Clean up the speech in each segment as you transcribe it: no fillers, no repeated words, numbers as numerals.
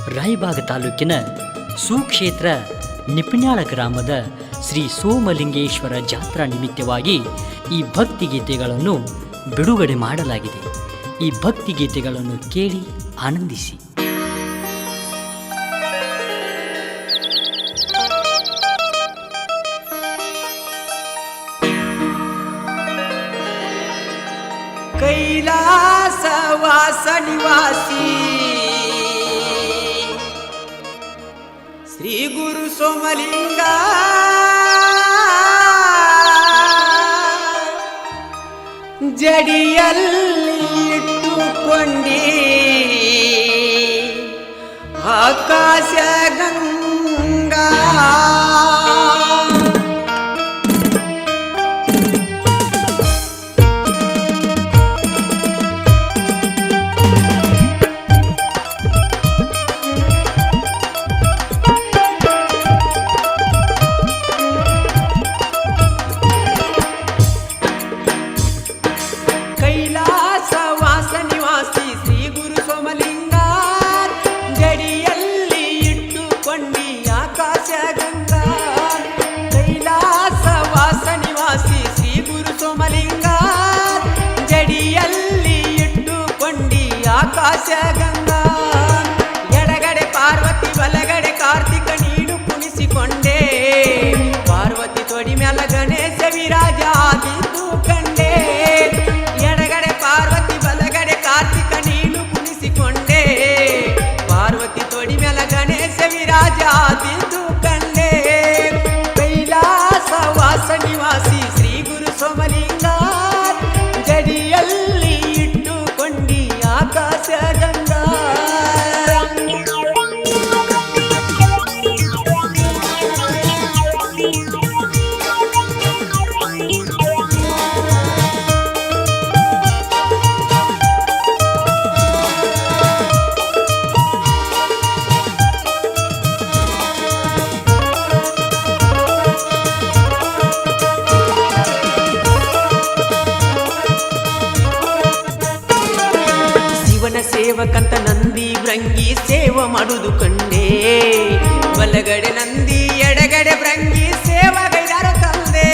ರಾಯಬಾಗ ತಾಲೂಕಿನ ಸುಕ್ಷೇತ್ರ ನಿಪಿನ್ಯಾಳ ಗ್ರಾಮದ ಶ್ರೀ ಸೋಮಲಿಂಗೇಶ್ವರ ಜಾತ್ರಾ ನಿಮಿತ್ತವಾಗಿ ಈ ಭಕ್ತಿಗೀತೆಗಳನ್ನು ಬಿಡುಗಡೆ ಮಾಡಲಾಗಿದೆ. ಈ ಭಕ್ತಿಗೀತೆಗಳನ್ನು ಕೇಳಿ ಆನಂದಿಸಿ. ಕೈಲಾಸವಾಸ ನಿವಾಸಿ ಶ್ರೀ ಗುರು ಸೋಮಲಿಂಗ ಜಡಿಯಲ್ಲಿ ಇಟ್ಟುಕೊಂಡಿ ಆಕಾಶ ಗಂಗಾ ಆಕಾಶ ಗಂಗಾ ಎಡಗಡೆ ಪಾರ್ವತಿ ಬಲಗಡೆ ಕಾರ್ತಿಕ ನೀನು ಕುಣಿಸಿಕೊಂಡೆ ಪಾರ್ವತಿ ತೊಡಿ ಮ್ಯಾಲ ಗಣೇಶ ವಿರಾಜ ಆದಿದ್ದು ಕಂಡೆ ಎಡಗಡೆ ಪಾರ್ವತಿ ಬಲಗಡೆ ಕಾರ್ತಿಕ ನೀನು ಕುಣಿಸಿಕೊಂಡೆ ಪಾರ್ವತಿ ತೊಡಿ ಮ್ಯಾಲ ಗಣೇಶ ವಿರಾಜ ಆದಿದ್ದು ಕಂಡೆ ಕೈಲಾಸ ವಾಸ ನಿವಾಸಿ ಶ್ರೀ ಗುರು ಸೋಮಲಿಂಗ ಜಡಿಯಲ್ಲಿ ಇಟ್ಟುಕೊಂಡಿ ಆಕಾಶ ಗಂಗಾ ಸೇವಕಂತ ನಂದಿ ಭೃಂಗಿ ಸೇವ ಮಾಡುವುದು ಕಂಡೆ ಬಲಗಡೆ ನಂದಿ ಎಡಗಡೆ ಭೃಂಗಿ ಸೇವಗೈದಾರ ತಂದೆ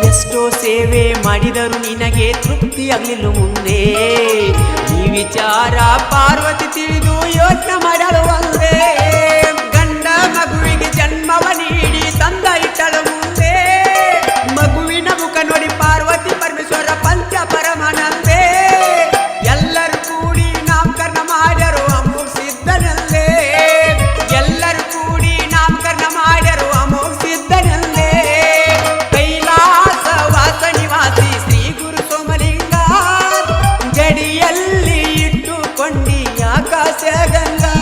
ಎಷ್ಟೋ ಸೇವೆ ಮಾಡಿದರು ನಿನಗೆ ತೃಪ್ತಿಯಾಗಲಿಲ್ಲ ಮುಂದೆ ಈ ವಿಚಾರ ಪಾರ್ವತಿ ತಿಳಿದು ಯೋಚನೆ ಮಾಡಲು ಒಂದೇ ಗಂಡ ಮಗುವಿಗೆ ಜನ್ಮವ ನೀಡಿ ತಂದ ಇಟ್ಟಳು ಮುಂದೆ ಮಗುವಿನ ಮುಖ ನೋಡಿ ಪಾರ್ವತಿ ಪರಮೇಶ್ವರ ಪಂಚ ಪರಮಾನಂದೇ ಎಲ್ಲರೂ ಕೂಡಿ ನಾಮಕರಣ ಮಾಡ್ಯರು ಅಮೋಘ ಸಿದ್ಧನಲ್ಲೇ ಎಲ್ಲರೂ ಕೂಡಿ ನಾಮಕರಣ ಮಾಡ್ಯರು ಅಮೋಘ ಸಿದ್ಧನಲ್ಲೇ ಕೈಲಾಸ ವಾಸ ನಿವಾಸಿ ಶ್ರೀ ಗುರು ಸೋಮಲಿಂಗ ಜಡಿಯಲ್ಲಿ ಇಟ್ಟುಕೊಂಡಿ ಆಕಾಶ ಗಂಗಾ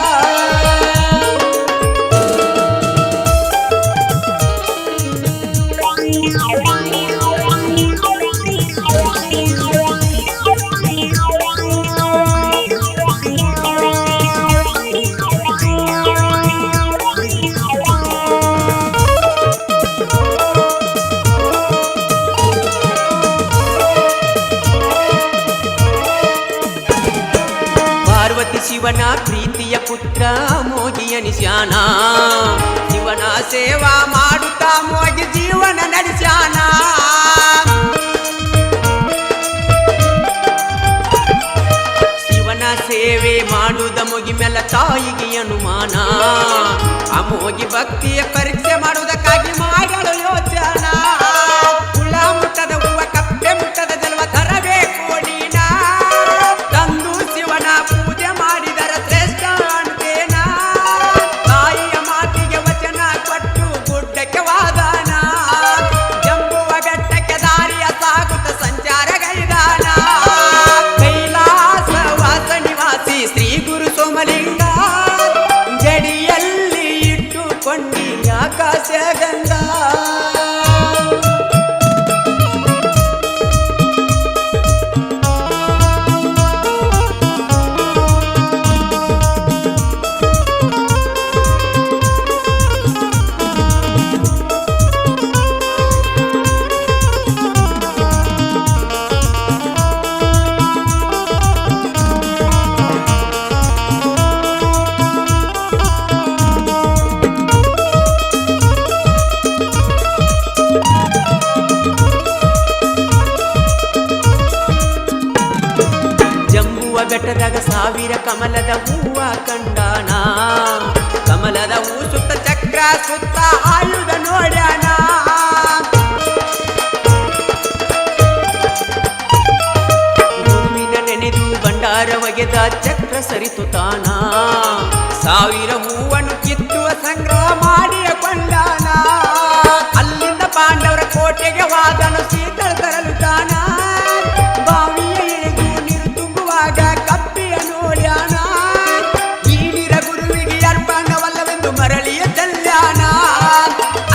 ಶಿವನ ಪ್ರೀತಿಯ ಪುತ್ರ ಮೋಗಿ ಅನಿಸ್ಯಾನ ಶಿವನ ಸೇವಾ ಮಾಡುತ್ತಾ ಮೋಗಿ ಜೀವನ ನಡೆಸ್ಯಾನ ಶಿವನ ಸೇವೆ ಮಾಡುವುದ ಮುಗಿ ಮೇಲೆ ತಾಯಿಗೆ ಅನುಮಾನ ಅಮೋಗಿ ಭಕ್ತಿಯ ಪರೀಕ್ಷೆ ಮಾಡುವುದಕ್ಕಾಗಿ ಮಾಡಲು ಯೋಚನ ಹುಳ ಮುಟ್ಟದ ಹೂವ ಕಪ್ಪೆ ಮುಟ್ಟದ ಜಲ್ವ ತರಬೇಕು ನೀನ ತಂದು ಶಿವನ ಪೂಜೆ ಮಾಡಿದರ ಶ್ರೇಷ್ಠ ಅನ್ಬೇನ ತಾಯಿಯ ಮಾತಿಗೆ ವಚನ ಕೊಟ್ಟು ಗುಡ್ಡಕ್ಕೆ ವಾದಾನ ಜಂಬುವ ಘಟ್ಟಕ್ಕೆ ದಾರಿಯ ಸಾಗುತ್ತ ಸಂಚಾರಗೈದಾನ ಕೈಲಾಸ ವಾಸ ನಿವಾಸಿ ಶ್ರೀ ಗುರು ಸೋಮಲಿಂಗ ಜಡಿಯಲ್ಲಿ ಇಟ್ಟುಕೊಂಡಿ ಆಕಾಶ ಗಂಗಾ ಬೆಟ್ಟದಾಗ ಸಾವಿರ ಕಮಲದ ಹೂವ ಕಂಡಾನ ಕಮಲದ ಹೂ ಸುತ್ತ ಚಕ್ರ ಸುತ್ತ ಆಯುಧ ನೋಡ್ಯಾನ ಗುರುವಿನ ನೆನೆದು ಭಂಡಾರ ಒಗೆದ ಚಕ್ರ ಸರಿತು ತಾನ ಸಾವಿರ ಹೂವನ್ನು ಕಿತ್ತುವ ಸಂಗ್ರಹ ಮಾಡಿಯ ಕೊಂಡಾನ ಅಲ್ಲಿಂದ ಪಾಂಡವರ ಕೋಟೆಗೆ ವಾದನು ಸೀತಳ ತರಲು ತಾನ ಬಾವಿಯ ಇಳಿದು ನೀರು ತುಂಬುವಾಗ ಕಪ್ಪಿಯ ನೋಡ್ಯಾನ ಈ ನೀರ ಗುರುವಿಗೆ ಅರ್ಪಣವಲ್ಲವೆಂದು ಮರಳಿಯ ಚೆಲ್ಲಾನ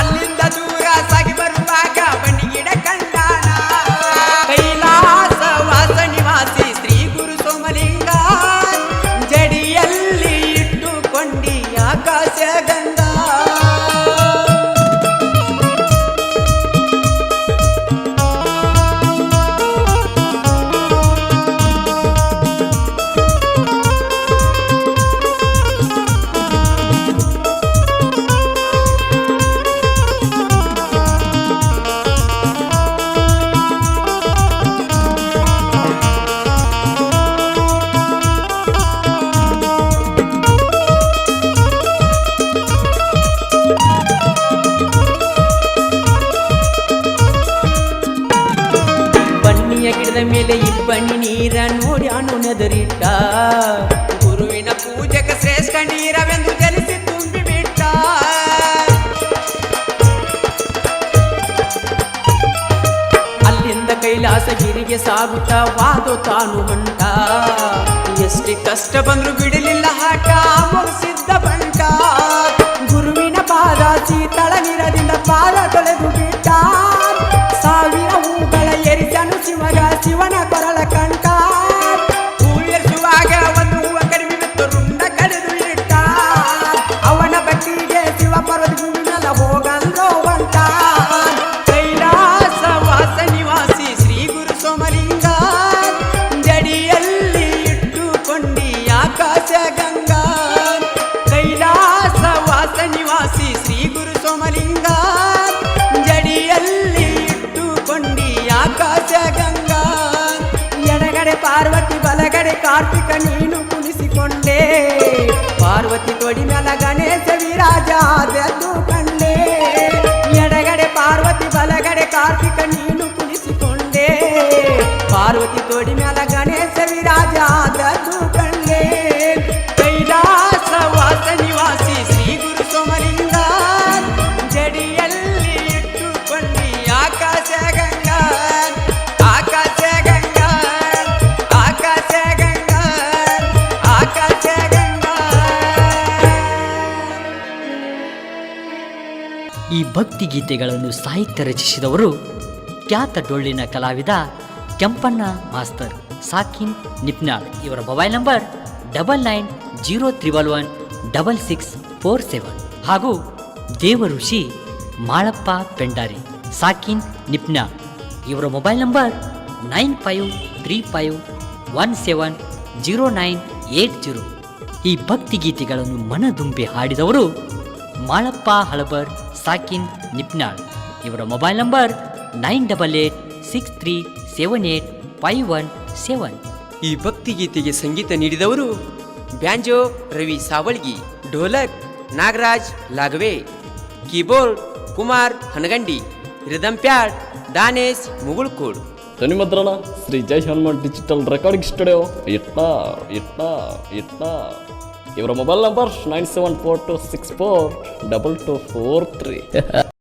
ಅಲ್ಲಿಂದ ದೂರ ಸಾಗಿ ಬರುವಾಗ ಬಂಡಿಗಿಡ ಕಂಡಾನ ಕೈಲಾಸ ವಾಸ ನಿವಾಸಿ ಶ್ರೀ ಗುರು ಸೋಮಲಿಂಗ ಜಡಿಯಲ್ಲಿ ಇಟ್ಟುಕೊಂಡಿ ಆಕಾಶ ಗಂಧ ಬನ್ನಿಯ ಗಿಡದ ಮೇಲೆ ಇಬ್ಬನಿ ನೀರ ನೋಡಿ ನೆದರಿಟ್ಟ ಗುರುವಿನ ಪೂಜಕ ಶ್ರೇಷ್ಠ ನೀರವೆಂದು ಜಲಿಸಿ ತುಂಬಿಬಿಟ್ಟ ಅಲ್ಲಿಂದ ಕೈಲಾಸಗಿರಿಗೆ ಸಾಗುತ್ತಾ ವಾದು ತಾನು ಹೊಂಟ ಎಷ್ಟೇ ಕಷ್ಟ ಬಂದ್ರು ಬಿಡಲಿಲ್ಲ ಹಾಟ ಮುಗಿಸಿದ್ದ ಬಂಟ ಗುರುವಿನ ಪಾದ ಶೀತಳ ನೀರದಿಂದ ಪಾದ ತೊಳೆದು ಬಿಟ್ಟ ಸಾವಿರ ಹೂಗಳ ಎರಿಸನು ಶಿವಗ ಶಿವನ ಕೊರಳ ಕಂಠ ಹೂವೆರಿಸುವಾಗ ಒಂದು ಹೂವ ಕಡಿಮೆ ಬಿತ್ತು ರುಂಡ ಕಡಿದು ಇಟ್ಟ ಅವನ ಬಟ್ಟಿಗೆ ಶಿವ ಪರ್ವತ ಭೂಮಿನೆಲ್ಲ ಹೋಗಂದ್ರೋ ಬಂಟ ಕೈಲಾಸ ವಾಸ ನಿವಾಸಿ ಶ್ರೀ ಗುರು ಸೋಮಲಿಂಗ ಜಡಿಯಲ್ಲಿ ಇಟ್ಟುಕೊಂಡಿ ಆಕಾಶ ಗಂಗಾ ಕೈಲಾಸ ವಾಸ ನಿವಾಸಿ ಶ್ರೀ ಗುರು ಸೋಮಲಿಂಗ ಜಡಿಯಲ್ಲಿ ಇಟ್ಟುಕೊಂಡಿ ಆಕಾಶ ಗಂಗಾ ಎಡಗಡೆ ಪಾರ್ವತಿ ಬಲಗಡೆ ಕಾರ್ತಿಕ ನೀನು ಕುಣಿಸಿಕೊಂಡೆ ಪಾರ್ವತಿ ತೊಡಿ ಮೇಲ ಗಣೇಶ ವಿರಾಜ ಆದದ್ದು ಕಂಡೆ ಎಡಗಡೆ ಪಾರ್ವತಿ ಬಲಗಡೆ ಕಾರ್ತಿಕ ನೀನು ಕುಣಿಸಿಕೊಂಡೆ ಪಾರ್ವತಿ ತೊಡಿ ಮೇಲ ಗಣೇಶ ವಿರಾಜ ಆದದ್ದು ಕಂಡೆ ಕೈಲಾಸ ವಾಸ ನಿವಾಸಿ ಶ್ರೀ ಗುರು ಸೋಮಲಿಂಗ ಜಡಿಯಲ್ಲಿ ಇಟ್ಟುಕೊಂಡಿ ಆಕಾಶ ಗಂಗಾ ಆಕಾಶ ಗಂಗಾ ಆಕಾಶ ಗಂಗಾ ಆಕಾಶ ಗಂಗಾ ಈ ಭಕ್ತಿ ಗೀತೆಗಳನ್ನು ಸಾಹಿತ್ಯ ರಚಿಸಿದವರು ಖ್ಯಾತ ಡೊಳ್ಳಿನ ಕಲಾವಿದ ಕೆಂಪಣ್ಣ ಮಾಸ್ತರ್ ಸಾಕಿನ್ ನಿಪ್ನಾಳ್. ಇವರ ಮೊಬೈಲ್ ನಂಬರ್ 9901116647 ಹಾಗೂ ದೇವಋಷಿ ಮಾಳಪ್ಪ ಪೆಂಡಾರಿ ಸಾಕಿನ್ ನಿಪ್ನಾಳ್. ಇವರ ಮೊಬೈಲ್ ನಂಬರ್ 9535170980. ಈ ಭಕ್ತಿ ಗೀತೆಗಳನ್ನು ಮನದುಂಬಿ ಹಾಡಿದವರು ಮಾಳಪ್ಪ ಹಳಬರ್ ಸಾಕಿನ್ ನಿಪ್ನಾಳ್. ಇವರ ಮೊಬೈಲ್ ನಂಬರ್ 9863785117. ಈ ಭಕ್ತಿ ಗೀತೆಗೆ ಸಂಗೀತ ನೀಡಿದವರು banjo Ravi Savalgi, dholak Nagaraj Lagave, keyboard Kumar Hanagandi, rhythm pad Danesh Mugulkod. ಧ್ವನಿಮುದ್ರಣ Shri Jai Hanuman digital recording studio Itna. ಇವರ ಮೊಬೈಲ್ ನಂಬರ್ 9742642243.